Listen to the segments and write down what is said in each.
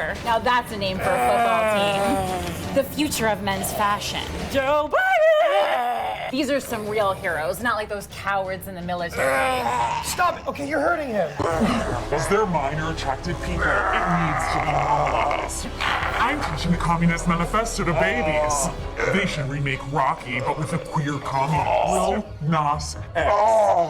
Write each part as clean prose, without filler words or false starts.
Sure, now that's a name for a football team. The future of men's fashion. Joe Biden! These are some real heroes, not like those cowards in the military. Stop it! Okay, you're hurting him. As they're minor attracted people, it needs to be normalized. I'm teaching the Communist Manifesto to babies. They should remake Rocky, but with a queer communist. Lil Nas X.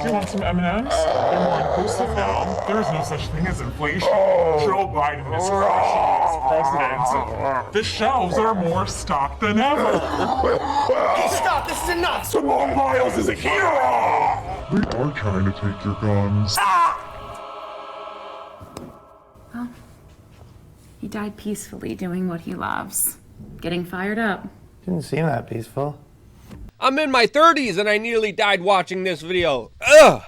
Do you want some M&Ms? They're more inclusive now. There is no such thing as inflation. Joe Biden is crushing as president. The shelves are more stocked than ever. Hey, stop! This is enough! Simone Biles is a hero! They are trying to take your guns. Well, he died peacefully doing what he loves. Getting fired up. Didn't seem that peaceful. I'm in my 30s and I nearly died watching this video. Ugh!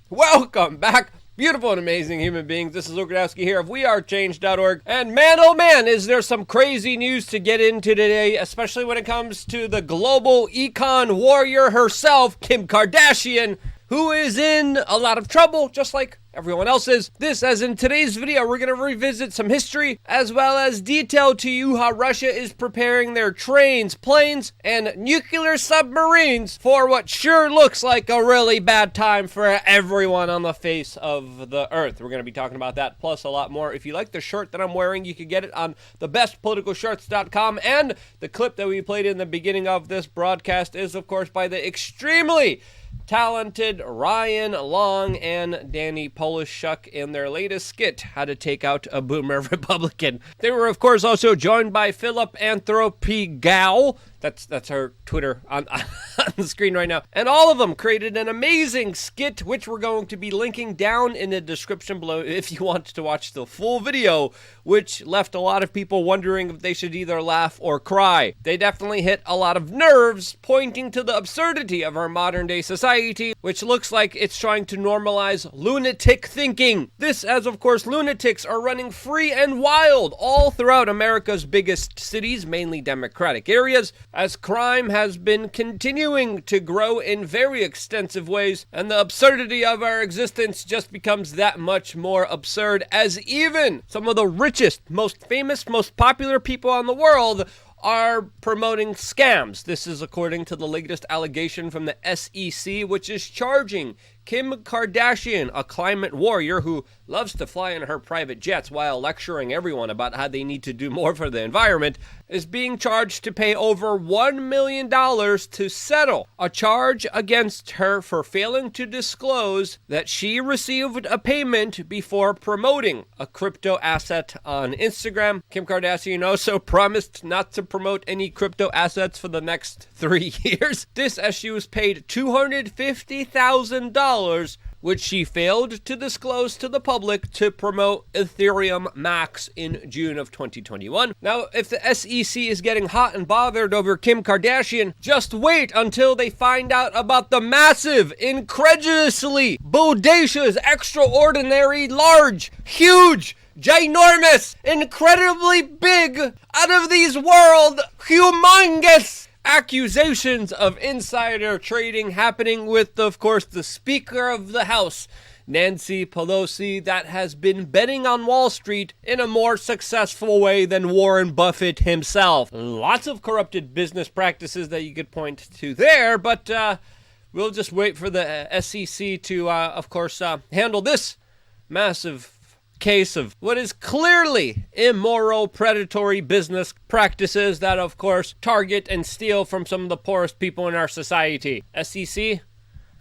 Welcome back, beautiful and amazing human beings. This is Luke Radowski here of wearechange.org. And man, oh man, is there some crazy news to get into today, especially when it comes to the global econ warrior herself, Kim Kardashian, who is in a lot of trouble, just like everyone else is. This, as in today's video, we're going to revisit some history, as well as detail to you how Russia is preparing their trains, planes, and nuclear submarines for what sure looks like a really bad time for everyone on the face of the earth. We're going to be talking about that, plus a lot more. If you like the shirt that I'm wearing, you can get it on thebestpoliticalshirts.com, and the clip that we played in the beginning of this broadcast is, of course, by the extremely talented Ryan Long and Danny Polishuk in their latest skit, How to Take Out a Boomer Republican. They were, of course, also joined by Philip Anthropigao. That's her Twitter on the screen right now. And all of them created an amazing skit, which we're going to be linking down in the description below if you want to watch the full video, which left a lot of people wondering if they should either laugh or cry. They definitely hit a lot of nerves, pointing to the absurdity of our modern day society, which looks like it's trying to normalize lunatic thinking. This, as of course, lunatics are running free and wild all throughout America's biggest cities, mainly Democratic areas, as crime has been continuing to grow in very extensive ways, and the absurdity of our existence just becomes that much more absurd, as even some of the richest, most famous, most popular people in the world are promoting scams. This is according to the latest allegation from the SEC, which is charging Kim Kardashian, a climate warrior who loves to fly in her private jets while lecturing everyone about how they need to do more for the environment, is being charged to pay over $1 million to settle a charge against her for failing to disclose that she received a payment before promoting a crypto asset on Instagram. Kim Kardashian also promised not to promote any crypto assets for the next 3 years. This, as she was paid $250,000, which she failed to disclose to the public to promote Ethereum Max in June of 2021. Now, if the SEC is getting hot and bothered over Kim Kardashian, just wait until they find out about the massive, incredulously bodacious, extraordinary, large, huge, ginormous, incredibly big, out of these world, humongous accusations of insider trading happening with, of course, the Speaker of the House, Nancy Pelosi, that has been betting on Wall Street in a more successful way than Warren Buffett himself. Lots of corrupted business practices that you could point to there, but we'll just wait for the SEC to, of course, handle this massive case of what is clearly immoral, predatory business practices that, of course, target and steal from some of the poorest people in our society. SEC,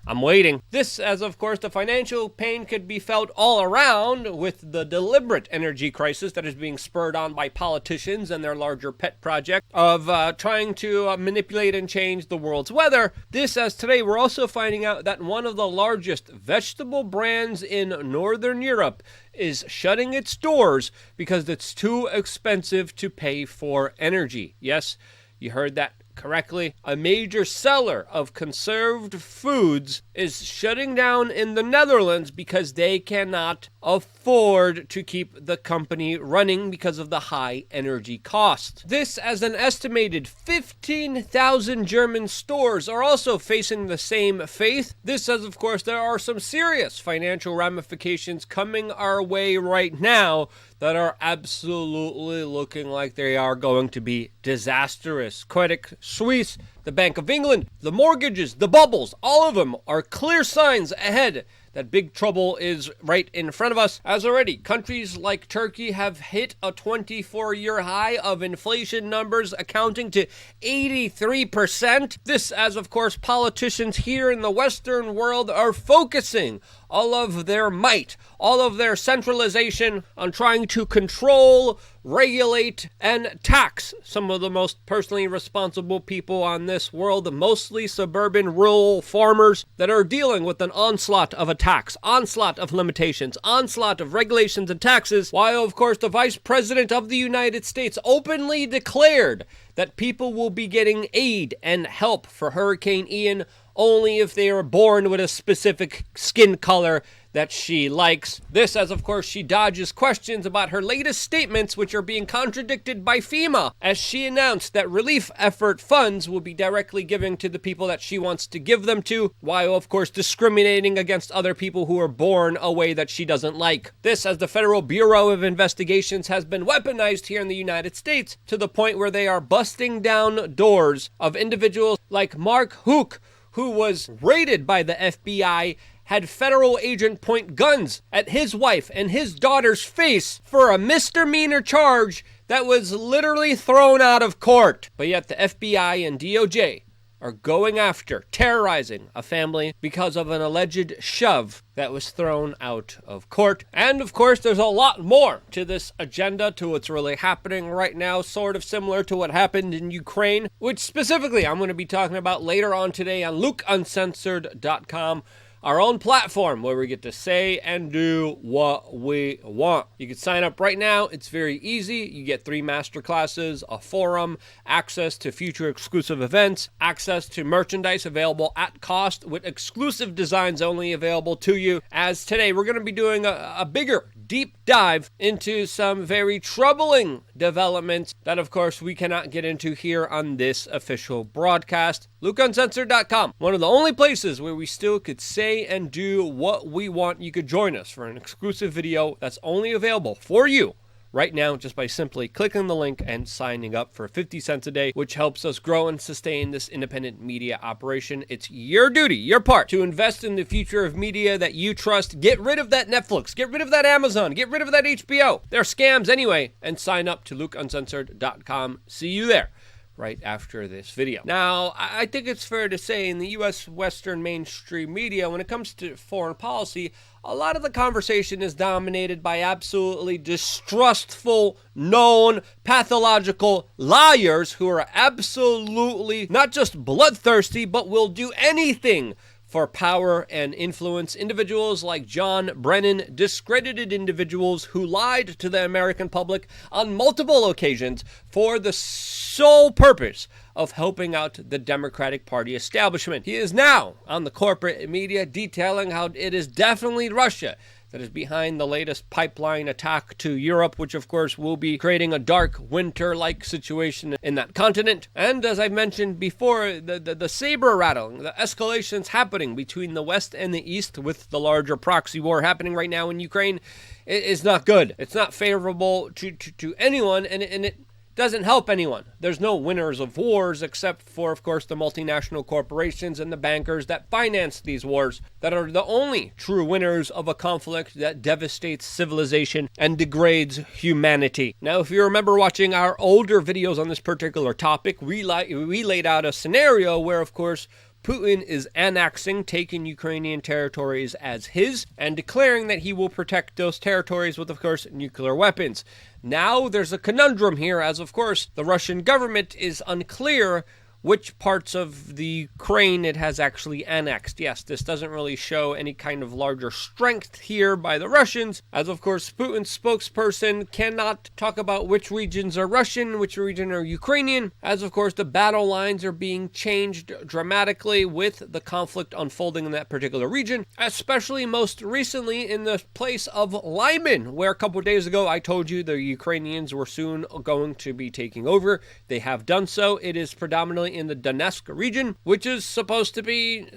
I'm waiting. This, as of course, the financial pain could be felt all around with the deliberate energy crisis that is being spurred on by politicians and their larger pet project of trying to manipulate and change the world's weather. This, as today, we're also finding out that one of the largest vegetable brands in Northern Europe is shutting its doors because it's too expensive to pay for energy. Yes, you heard that correctly. A major seller of conserved foods is shutting down in the Netherlands because they cannot afford to keep the company running because of the high energy cost. This, as an estimated 15,000 German stores are also facing the same fate. This, as of course there are some serious financial ramifications coming our way right now that are absolutely looking like they are going to be disastrous. Credit Suisse, the Bank of England, the mortgages, the bubbles, all of them are clear signs ahead that big trouble is right in front of us. As already, countries like Turkey have hit a 24-year high of inflation numbers accounting to 83%. This as, of course, politicians here in the Western world are focusing all of their might, all of their centralization on trying to control, regulate, and tax some of the most personally responsible people on this world, mostly suburban rural farmers that are dealing with an onslaught of attacks, onslaught of limitations, onslaught of regulations and taxes, while, of course, the Vice President of the United States openly declared that people will be getting aid and help for Hurricane Ian only if they are born with a specific skin color that she likes. This as, of course, she dodges questions about her latest statements, which are being contradicted by FEMA, as she announced that relief effort funds will be directly given to the people that she wants to give them to, while, of course, discriminating against other people who are born a way that she doesn't like. This as the Federal Bureau of Investigations has been weaponized here in the United States to the point where they are busting down doors of individuals like Mark Hook, who was raided by the FBI, had federal agent point guns at his wife and his daughter's face for a misdemeanor charge that was literally thrown out of court. But yet the FBI and DOJ are going after, terrorizing a family because of an alleged shove that was thrown out of court. And of course, there's a lot more to this agenda, to what's really happening right now, sort of similar to what happened in Ukraine, which specifically I'm going to be talking about later on today on Uncensored.com. Our own platform where we get to say and do what we want. You can sign up right now. It's very easy. You get 3 masterclasses, a forum, access to future exclusive events, access to merchandise available at cost with exclusive designs only available to you. As today, we're going to be doing a bigger deep dive into some very troubling developments that, of course, we cannot get into here on this official broadcast. Uncensored.com, one of the only places where we still could say and do what we want. You could join us for an exclusive video that's only available for you right now just by simply clicking the link and signing up for 50 cents a day, which helps us grow and sustain this independent media operation. It's your duty, your part, to invest in the future of media that you trust. Get rid of that Netflix, get rid of that Amazon, get rid of that HBO. They're scams anyway, and sign up to LukeUncensored.com. See you there right after this video. Now, I think it's fair to say in the U.S. Western mainstream media, when it comes to foreign policy, a lot of the conversation is dominated by absolutely distrustful, known, pathological liars who are absolutely not just bloodthirsty, but will do anything for power and influence. Individuals like John Brennan, discredited individuals who lied to the American public on multiple occasions for the sole purpose of helping out the Democratic Party establishment. He is now on the corporate media detailing how it is definitely Russia that is behind the latest pipeline attack to Europe, which of course will be creating a dark winter-like situation in that continent. And as I mentioned before, the saber rattling, the escalations happening between the West and the East with the larger proxy war happening right now in Ukraine is not good. It's not favorable to anyone, and it doesn't help anyone. There's no winners of wars except for, of course, the multinational corporations and the bankers that finance these wars, that are the only true winners of a conflict that devastates civilization and degrades humanity. Now, if you remember watching our older videos on this particular topic, we laid out a scenario where, of course, Putin is annexing, taking Ukrainian territories as his, and declaring that he will protect those territories with, of course, nuclear weapons. Now, there's a conundrum here, as, of course, the Russian government is unclear which parts of the Ukraine it has actually annexed. Yes, this doesn't really show any kind of larger strength here by the Russians, as of course Putin's spokesperson cannot talk about which regions are Russian, which region are Ukrainian, as of course the battle lines are being changed dramatically with the conflict unfolding in that particular region, especially most recently in the place of Lyman, where a couple days ago I told you the Ukrainians were soon going to be taking over. They have done so. It is predominantly in the Donetsk region, which is supposed to be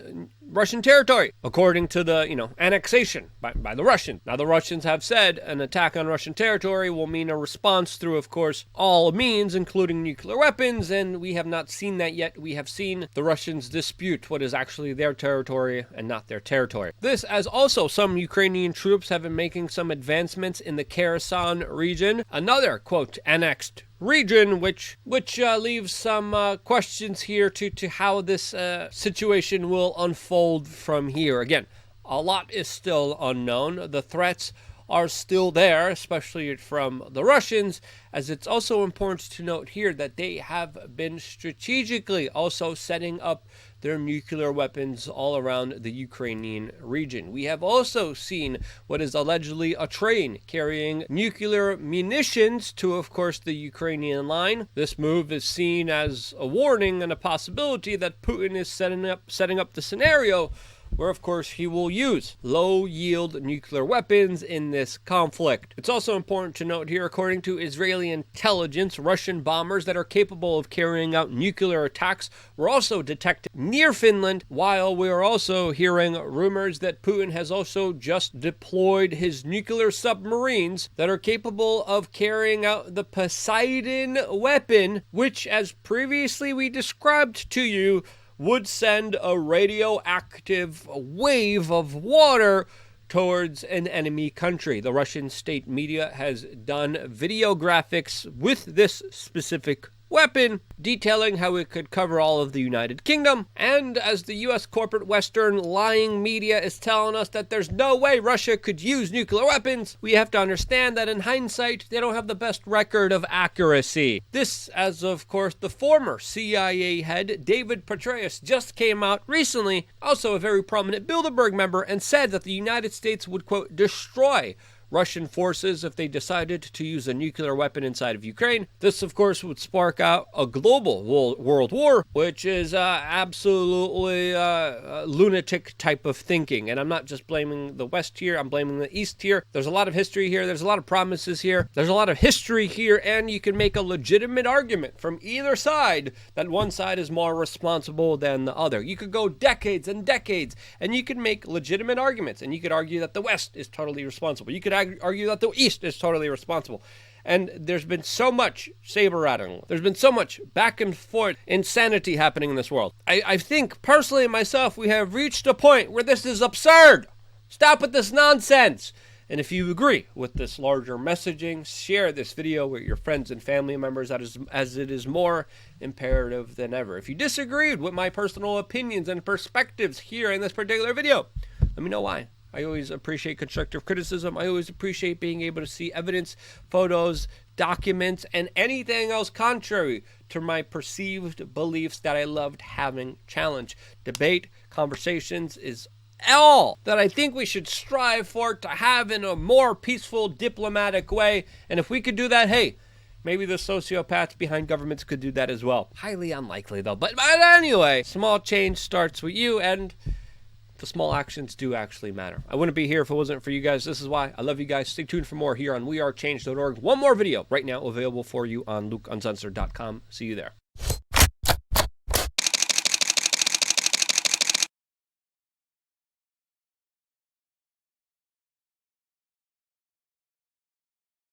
Russian territory, according to the, annexation by the Russians. Now, the Russians have said an attack on Russian territory will mean a response through, of course, all means, including nuclear weapons, and we have not seen that yet. We have seen the Russians dispute what is actually their territory and not their territory. This, as also some Ukrainian troops have been making some advancements in the Kherson region, another, quote, annexed region, which leaves some questions here to how this situation will unfold from here. Again, a lot is still unknown. The threats are still there, especially from the Russians, as it's also important to note here that they have been strategically also setting up their nuclear weapons all around the Ukrainian region. We have also seen what is allegedly a train carrying nuclear munitions to, of course, the Ukrainian line. This move is seen as a warning and a possibility that Putin is setting up the scenario where, of course, he will use low-yield nuclear weapons in this conflict. It's also important to note here, according to Israeli intelligence, Russian bombers that are capable of carrying out nuclear attacks were also detected near Finland, while we are also hearing rumors that Putin has also just deployed his nuclear submarines that are capable of carrying out the Poseidon weapon, which, as previously we described to you, would send a radioactive wave of water towards an enemy country. The Russian state media has done video graphics with this specific weapon, detailing how it could cover all of the United Kingdom. And as the U.S. corporate Western lying media is telling us that there's no way Russia could use nuclear weapons, we have to understand that in hindsight, they don't have the best record of accuracy. This, as of course, the former CIA head, David Petraeus, just came out recently, also a very prominent Bilderberg member, and said that the United States would, quote, destroy Russian forces if they decided to use a nuclear weapon inside of Ukraine. This, of course, would spark out a global world war, which is absolutely lunatic type of thinking. And I'm not just blaming the West here, I'm blaming the East here. There's a lot of history here, there's a lot of promises here, there's a lot of history here, and you can make a legitimate argument from either side that one side is more responsible than the other. You could go decades and decades, and you could make legitimate arguments, and you could argue that the West is totally responsible. You could argue that the East is totally responsible. And there's been so much saber-rattling. There's been so much back and forth insanity happening in this world. I think, personally myself, we have reached a point where this is absurd. Stop with this nonsense. And if you agree with this larger messaging, share this video with your friends and family members as it is more imperative than ever. If you disagreed with my personal opinions and perspectives here in this particular video, let me know why. I always appreciate constructive criticism. I always appreciate being able to see evidence, photos, documents, and anything else contrary to my perceived beliefs that I loved having challenged. Debate, conversations is all that I think we should strive for to have in a more peaceful, diplomatic way. And if we could do that, hey, maybe the sociopaths behind governments could do that as well. Highly unlikely, though. But anyway, small change starts with you, and the small actions do actually matter. I wouldn't be here if it wasn't for you guys. This is why. I love you guys. Stay tuned for more here on wearechange.org. One more video right now available for you on LukeUncensored.com. See you there.